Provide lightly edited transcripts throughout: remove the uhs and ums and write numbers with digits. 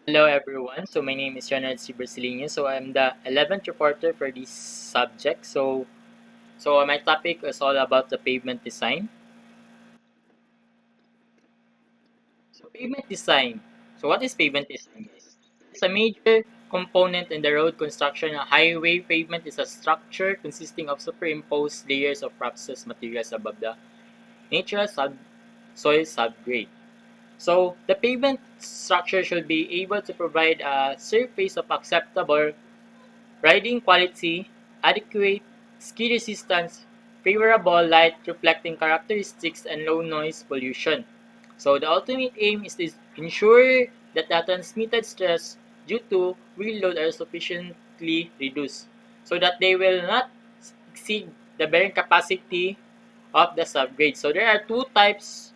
Hello everyone. So my name is Ronald C. Brasilinho. So I'm the 11th reporter for this subject. So my topic is all about the pavement design. So pavement design. So what is pavement design, guys? It's a major component in the road construction. A highway pavement is a structure consisting of superimposed layers of processed materials above the natural soil subgrade. So the pavement structure should be able to provide a surface of acceptable riding quality, adequate ski resistance, favorable light reflecting characteristics, and low noise pollution. So the ultimate aim is to ensure that the transmitted stress due to wheel load are sufficiently reduced so that they will not exceed the bearing capacity of the subgrade. So there are two types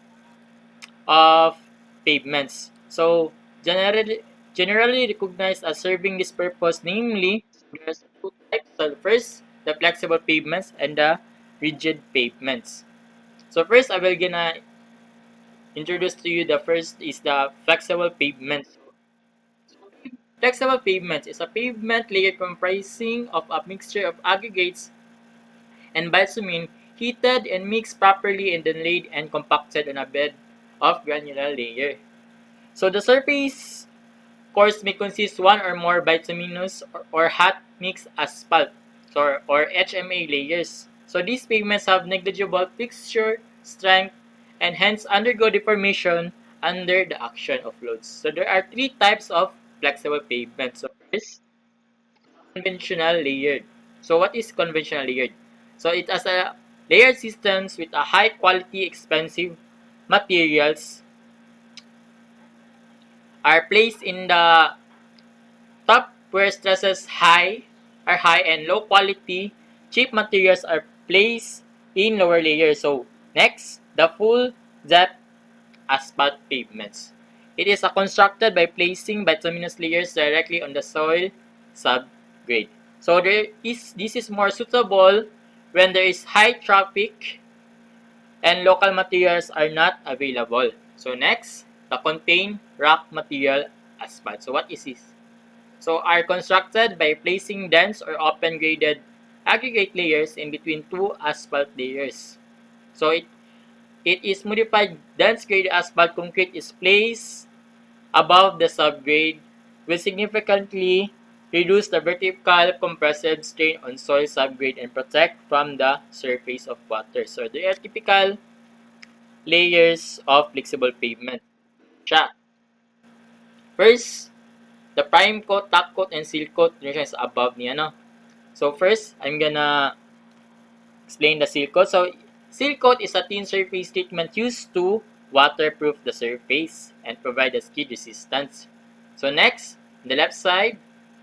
of pavements. So generally recognized as serving this purpose, namely there's two types. So the first, the flexible pavements and the rigid pavements. So first I will gonna introduce to you the first is the flexible pavements. Flexible pavements is a pavement layer comprising of a mixture of aggregates and bitumen heated and mixed properly and then laid and compacted on a bed of granular layer. So the surface course may consist one or more bituminous or hot mixed asphalt or HMA layers. So these pavements have negligible texture, strength, and hence undergo deformation under the action of loads. So there are three types of flexible pavements. So first, conventional layered. So what is conventional layered? So it has a layered systems with a high quality expensive materials are placed in the top where stresses are high and low quality cheap materials are placed in lower layers. So next, the full depth asphalt pavements. It is constructed by placing bituminous layers directly on the soil subgrade. So this is more suitable when there is high traffic and local materials are not available. So next, the contained rock material asphalt. So what is this? So are constructed by placing dense or open graded aggregate layers in between two asphalt layers. So it is modified dense graded asphalt concrete is placed above the subgrade will significantly reduce the vertical compressive strain on soil subgrade and protect from the surface of water. So they are typical layers of flexible pavement. Siya. First, the prime coat, top coat, and seal coat is above niya, no? So first, I'm gonna explain the seal coat. So seal coat is a thin surface treatment used to waterproof the surface and provide a skid resistance. So next, on the left side,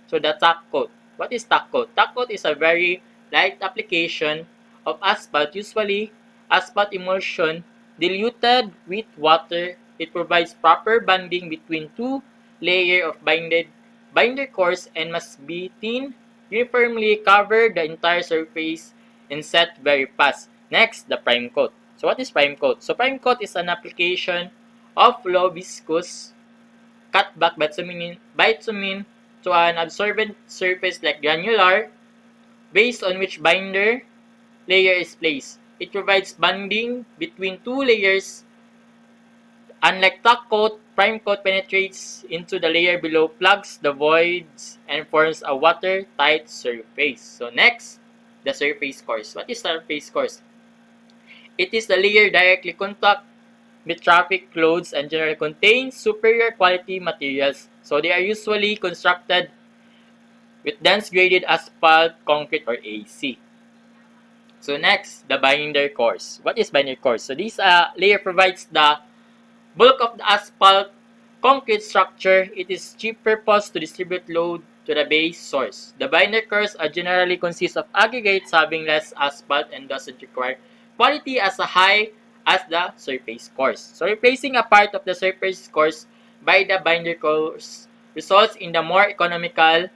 so the top coat. What is top coat? Top coat is a very light application of asphalt, usually asphalt emulsion diluted with water. It provides proper bonding between two layers of binder cores and must be thin, uniformly cover the entire surface and set very fast. Next, the prime coat. So what is prime coat? So prime coat is an application of low viscous cutback bitumen to an absorbent surface like granular based on which binder layer is placed. It provides bonding between two layers. Unlike top coat, prime coat penetrates into the layer below, plugs the voids, and forms a watertight surface. So next, the surface course. What is surface course? It is the layer directly contact with traffic loads and generally contains superior quality materials. So they are usually constructed with dense graded asphalt, concrete, or AC. So next, the binder course. What is binder course? So this layer provides the bulk of the asphalt concrete structure. It is chief purpose to distribute load to the base source. The binder course generally consists of aggregates having less asphalt and doesn't require quality as high as the surface course. So replacing a part of the surface course by the binder course results in the more economical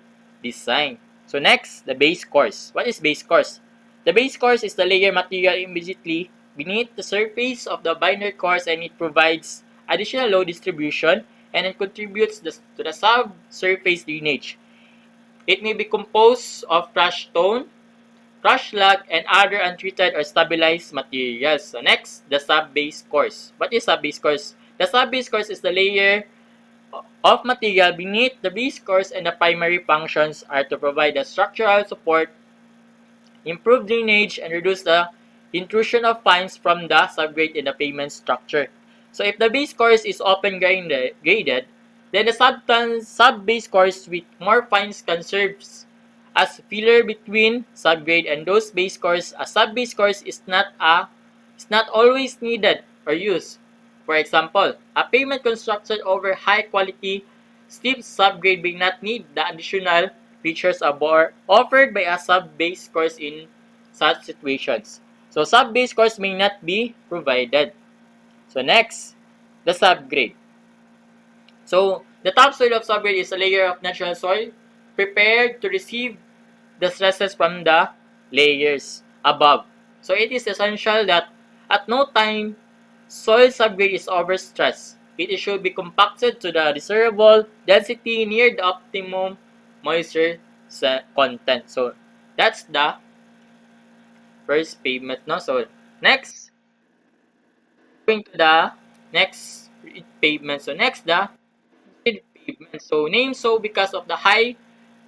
design. So next, the base course. What is base course? The base course is the layer material immediately beneath the surface of the binder course and it provides additional load distribution and it contributes to the subsurface drainage. It may be composed of crushed stone, crushed slag, and other untreated or stabilized materials. So next, the sub-base course. What is sub-base course? The sub-base course is the layer of material beneath the base course, and the primary functions are to provide the structural support, improve drainage, and reduce the intrusion of fines from the subgrade in the pavement structure. So if the base course is open graded, then the sub-base course with more fines can serve as filler between subgrade and those base course. A sub-base course is not always needed or used. For example, a pavement constructed over high quality steep subgrade may not need the additional features offered by a sub-base course in such situations. So sub-base course may not be provided. So next, the subgrade. So the topsoil of subgrade is a layer of natural soil prepared to receive the stresses from the layers above. So it is essential that at no time soil subgrade is overstressed. It should be compacted to the desirable density near the optimum moisture content. So that's the first pavement. No? So next, going to the next pavement. So next, the pavement. So named so because of the high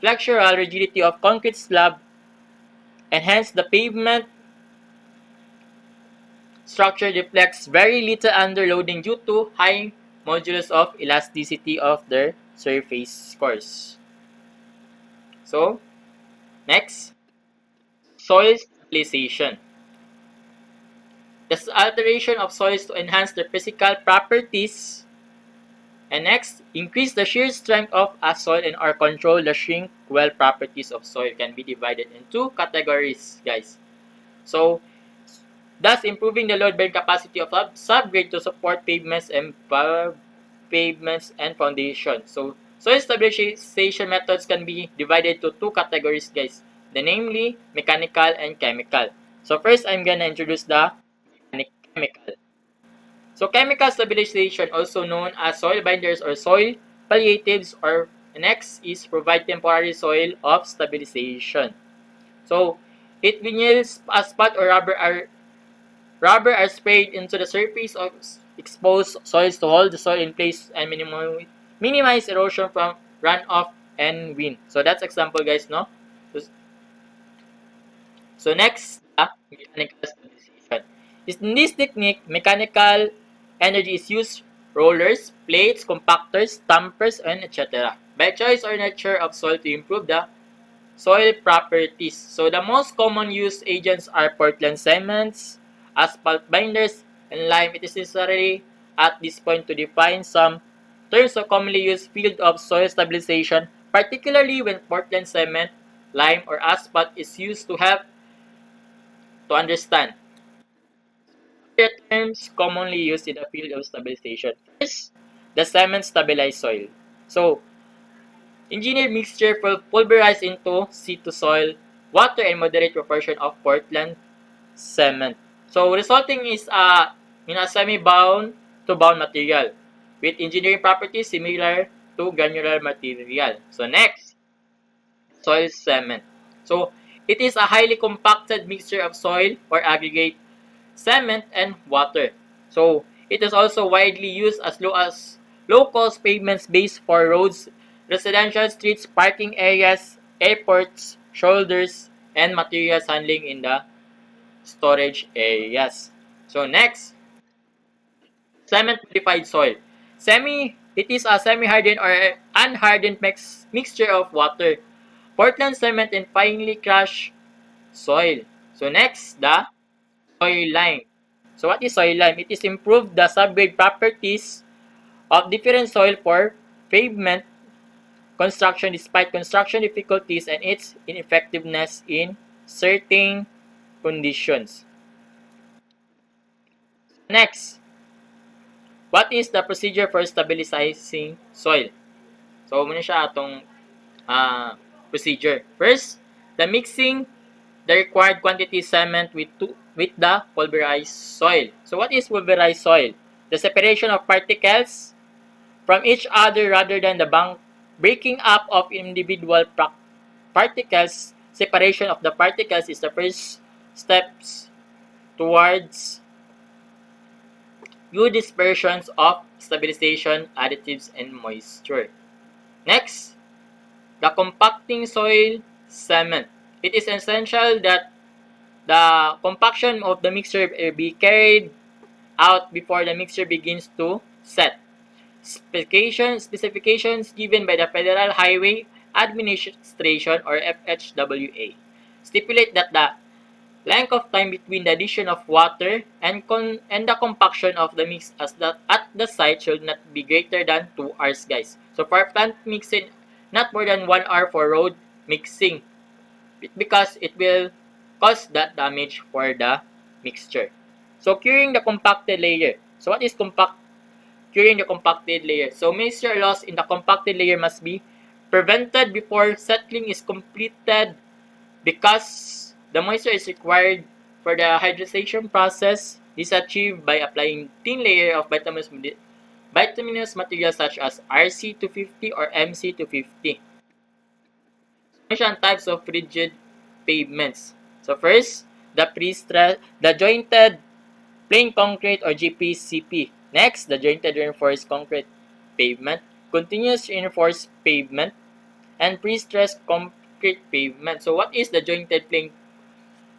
flexural rigidity of concrete slab, and hence the pavement structure reflects very little underloading due to high modulus of elasticity of their surface course. So, next, soil stabilization. The alteration of soils to enhance their physical properties. And next, increase the shear strength of a soil and or control the shrink well properties of soil can be divided in two categories, guys. So, thus improving the load bearing capacity of subgrade to support pavements and foundations. So soil stabilization methods can be divided to two categories, guys. The namely mechanical and chemical. So first, I'm gonna introduce the chemical. So chemical stabilization, also known as soil binders or soil palliatives, or next is provide temporary soil of stabilization. So it vinyls, asphalt, or rubber are sprayed into the surface of exposed soils to hold the soil in place and minimize erosion from runoff and wind. So that's example, guys, no? So next, mechanical stabilization. In this technique, mechanical energy is used rollers, plates, compactors, stampers, and etc. By choice or nature of soil to improve the soil properties. So the most common used agents are Portland cements, asphalt binders, and lime. It is necessary at this point to define some terms of commonly used field of soil stabilization, particularly when Portland cement, lime, or asphalt is used to help to understand the terms commonly used in the field of stabilization. First, the cement stabilized soil. So, engineered mixture pulverized into situ soil, water, and moderate proportion of Portland cement. So, resulting is a semi-bound to bound material with engineering properties similar to granular material. So, next, soil cement. So, it is a highly compacted mixture of soil or aggregate, cement, and water. So, it is also widely used as low-cost pavements based for roads, residential streets, parking areas, airports, shoulders, and materials handling in the storage areas. So, next, cement modified soil. It is a semi-hardened or unhardened mixture of water, Portland cement, and finely crushed soil. So, next, the soil lime. So what is soil lime? It is improved the subgrade properties of different soil for pavement construction despite construction difficulties and its ineffectiveness in certain conditions. Next, what is the procedure for stabilizing soil? So muna siya atong procedure. First, the mixing the required quantity cement with the pulverized soil. So what is pulverized soil? The separation of particles from each other rather than the breaking up of individual particles. Separation of the particles is the first steps towards good dispersions of stabilization, additives, and moisture. Next, the compacting soil cement. It is essential that the compaction of the mixture be carried out before the mixture begins to set. Specifications given by the Federal Highway Administration or FHWA stipulate that the length of time between the addition of water and the compaction of the mix at the site should not be greater than 2 hours, guys. So for plant mixing, not more than 1 hour for road mixing because it will cause that damage for the mixture. So curing the compacted layer. So what is curing the compacted layer? So moisture loss in the compacted layer must be prevented before settling is completed because the moisture is required for the hydration process. This is achieved by applying thin layer of bituminous materials such as RC250 or MC250. Mention types of rigid pavements. So first, the jointed plain concrete or GPCP. Next, the jointed reinforced concrete pavement, continuous reinforced pavement, and pre-stressed concrete pavement. So what is the jointed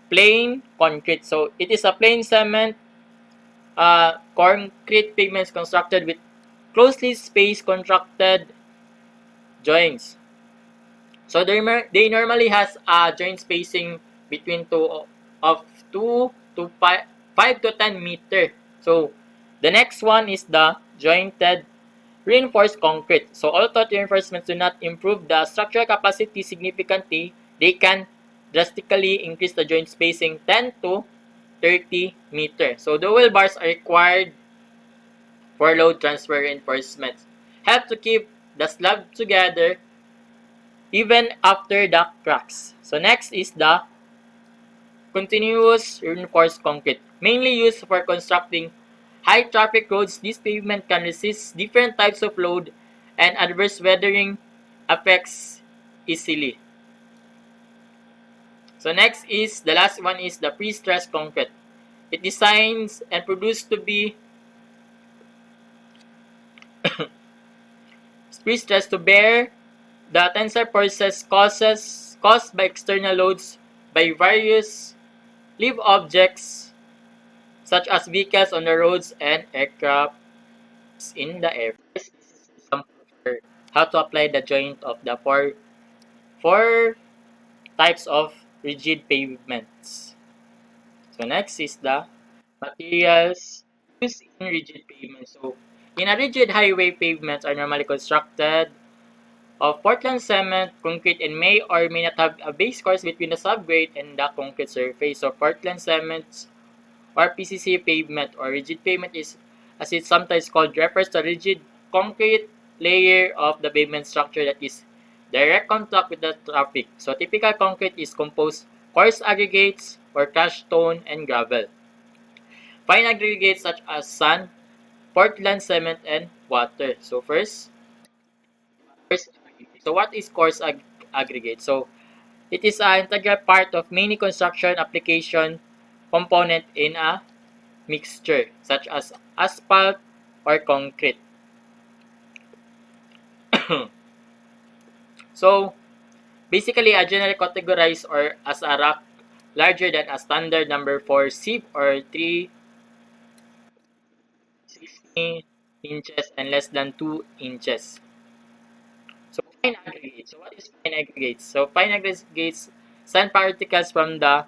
plain concrete? So it is a plain cement concrete pavements constructed with closely spaced contracted joints. So they normally has a joint spacing between of 2 to 5 to 10 meter. So the next one is the jointed reinforced concrete. So although reinforcements do not improve the structural capacity significantly, they can drastically increase the joint spacing 10 to 30 meter. So dual bars are required for load transfer reinforcements. Help to keep the slab together even after the cracks. So next is the continuous reinforced concrete. Mainly used for constructing high traffic roads, this pavement can resist different types of load and adverse weathering effects easily. So next is, the last one is the pre-stressed concrete. It designs and produced to be pre-stressed to bear the tensile forces caused by external loads by various live objects such as vehicles on the roads and aircraft in the air. This is example for how to apply the joint of the four types of rigid pavements. So next is the materials used in rigid pavements. So in a rigid highway, pavements are normally constructed of Portland cement, concrete, and may or may not have a base course between the subgrade and the concrete surface. So Portland cement or PCC pavement or rigid pavement is, as it's sometimes called, refers to a rigid concrete layer of the pavement structure that is direct contact with the traffic. So typical concrete is composed coarse aggregates or crushed stone and gravel. Fine aggregates such as sand, Portland cement, and water. So first so what is coarse aggregate? So it is an integral part of many construction application component in a mixture such as asphalt or concrete. So basically a general categorized or as a rock larger than a standard number 4 sieve or 360 inches and less than 2 inches. So fine aggregates. So what is fine aggregates? So fine aggregates, sand particles from the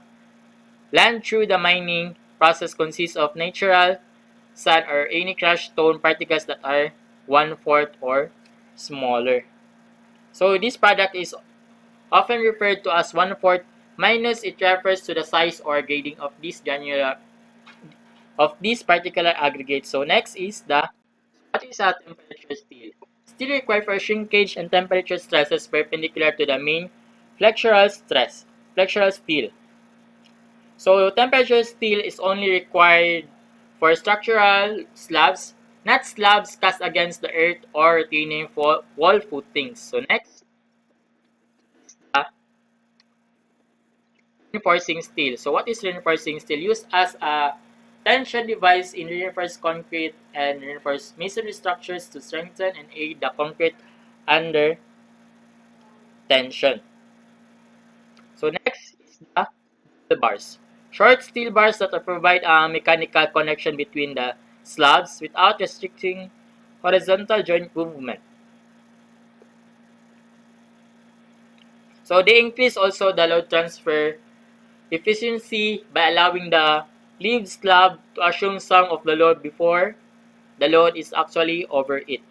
land through the mining process consists of natural sand or any crushed stone particles that are 1/4 or smaller. So this product is often referred to as 1/4 minus it refers to the size or grading of this particular aggregate. So next is the what is a temperature steel? Steel required for shrinkage and temperature stresses perpendicular to the main flexural steel. So temperature steel is only required for structural slabs, not slabs cast against the earth or retaining wall footings. So next, uh, reinforcing steel. So what is reinforcing steel? Used as a tension device in reinforced concrete and reinforced masonry structures to strengthen and aid the concrete under tension. So next is the steel bars. Short steel bars that provide a mechanical connection between the slabs without restricting horizontal joint movement. So they increase also the load transfer efficiency by allowing the lead slab to assume some of the load before the load is actually over it.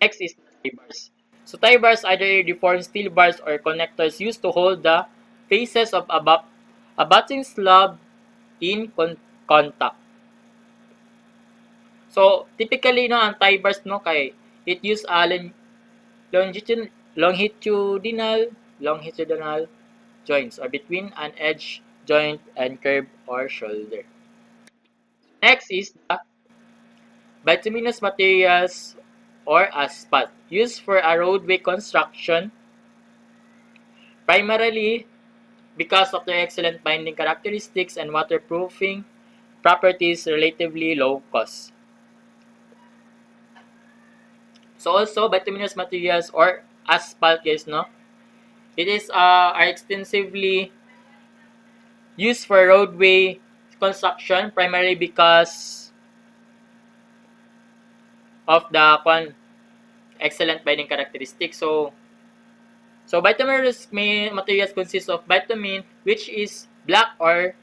Next is tie bars. So tie bars either deformed steel bars or connectors used to hold the faces of a batting slab in contact. So typically no ang tie bars no kay it use a longitudinal longitudinal joints or between an edge joint and curve or shoulder. Next is the bituminous materials or asphalt used for a roadway construction primarily because of their excellent binding characteristics and waterproofing properties relatively low cost. So also bituminous materials or asphalt guys no it is are extensively used for roadway construction primarily because of the excellent binding characteristics. So bituminous materials consist of bitumen, which is black or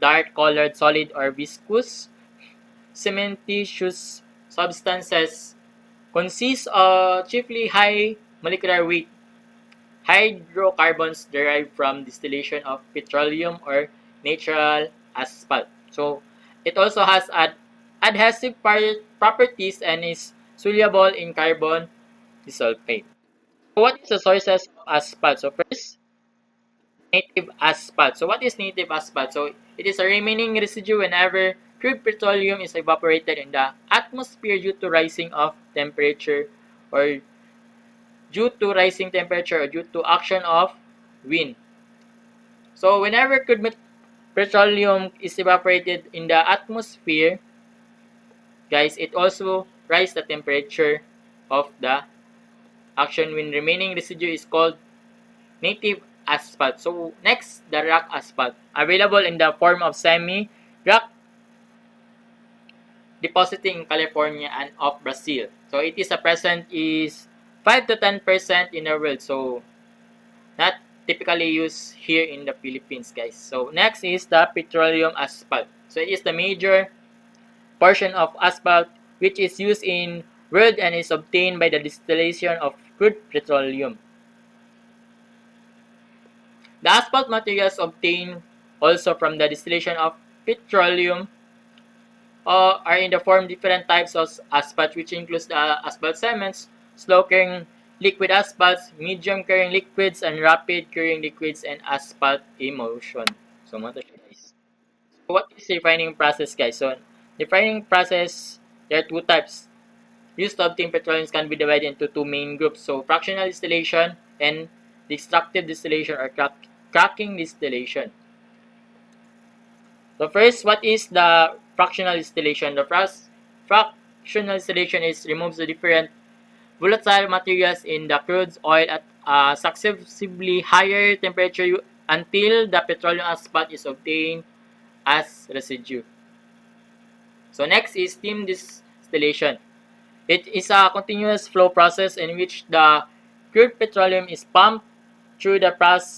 dark colored solid or viscous cementitious substances consist of chiefly high molecular weight hydrocarbons derived from distillation of petroleum or natural asphalt. So it also has adhesive properties and is soluble in carbon disulfide. So what is the sources of asphalt? So first, native asphalt. So what is native asphalt? So it is a remaining residue whenever crude petroleum is evaporated in the atmosphere due to rising of temperature or due to action of wind. So whenever crude petroleum is evaporated in the atmosphere, guys, it also rise the temperature of the action wind. Remaining residue is called native asphalt. So next, the rock asphalt, available in the form of semi-rock depositing in California and of Brazil. So it is a present is 5 to 10% in the world. So not typically used here in the Philippines, guys. So next is the petroleum asphalt. So it is the major portion of asphalt which is used in world and is obtained by the distillation of crude petroleum. The asphalt materials obtained also from the distillation of petroleum are in the form different types of asphalt which includes the asphalt cements, slow curing liquid asphalts, medium curing liquids, and rapid curing liquids and asphalt emulsion. So mo to siya guys. So what is refining process guys? So refining process there are two types. Used to obtain petroleum can be divided into two main groups. So fractional distillation and destructive distillation or cracking distillation. So first, what is the fractional distillation? The first fractional distillation is removes the different volatile materials in the crude oil at a successively higher temperature until the petroleum asphalt is obtained as residue. So next is steam distillation. It is a continuous flow process in which the crude petroleum is pumped through the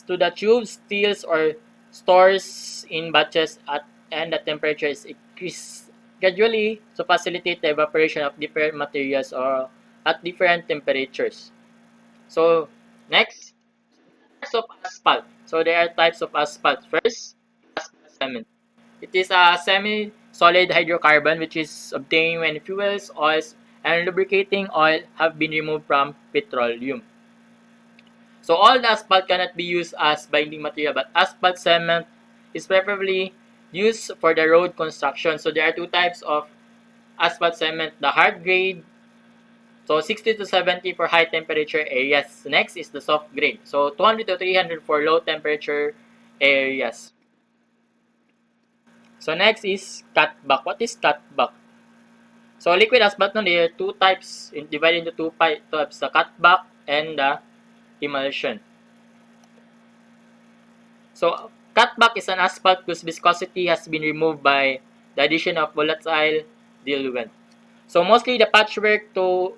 to the tubes, steels, or stores in batches and the temperature is increased gradually to facilitate the evaporation of different materials or at different temperatures. So next, types of asphalt. So there are types of asphalt. First, asphalt cement. It is a semi-solid hydrocarbon which is obtained when fuels, oils, and lubricating oil have been removed from petroleum. So all the asphalt cannot be used as binding material, but asphalt cement is preferably used for the road construction. So there are two types of asphalt cement, the hard grade. So 60 to 70 for high temperature areas. Next is the soft grade. So 200 to 300 for low temperature areas. So next is cutback. What is cutback? So liquid asphalt no, there are two types, divided into two types, the cutback and the emulsion. So cutback is an asphalt whose viscosity has been removed by the addition of volatile diluent. So mostly the patchwork to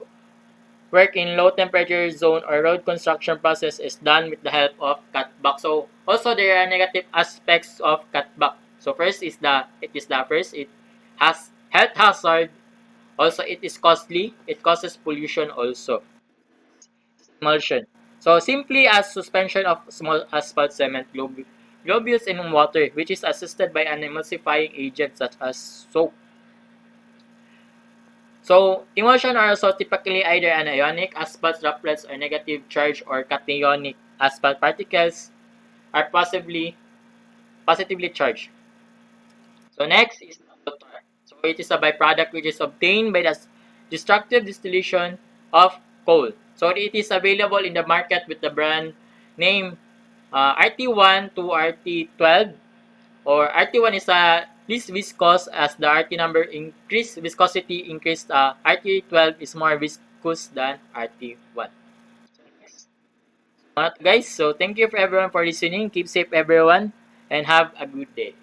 work in low temperature zone or road construction process is done with the help of cutback. So also there are negative aspects of cutback. So first is it has health hazard. Also it is costly. It causes pollution also. Emulsion. So simply as suspension of small asphalt cement globules in water, which is assisted by an emulsifying agent such as soap. So emulsion are also typically either anionic asphalt droplets or negative charge, or cationic asphalt particles are positively charged. So next is water. So it is a byproduct which is obtained by the destructive distillation of coal. So it is available in the market with the brand name RT1 to RT12, or RT1 is least viscous as the RT number increased viscosity increased. RT12 is more viscous than RT1. Alright guys, so thank you for everyone for listening. Keep safe everyone and have a good day.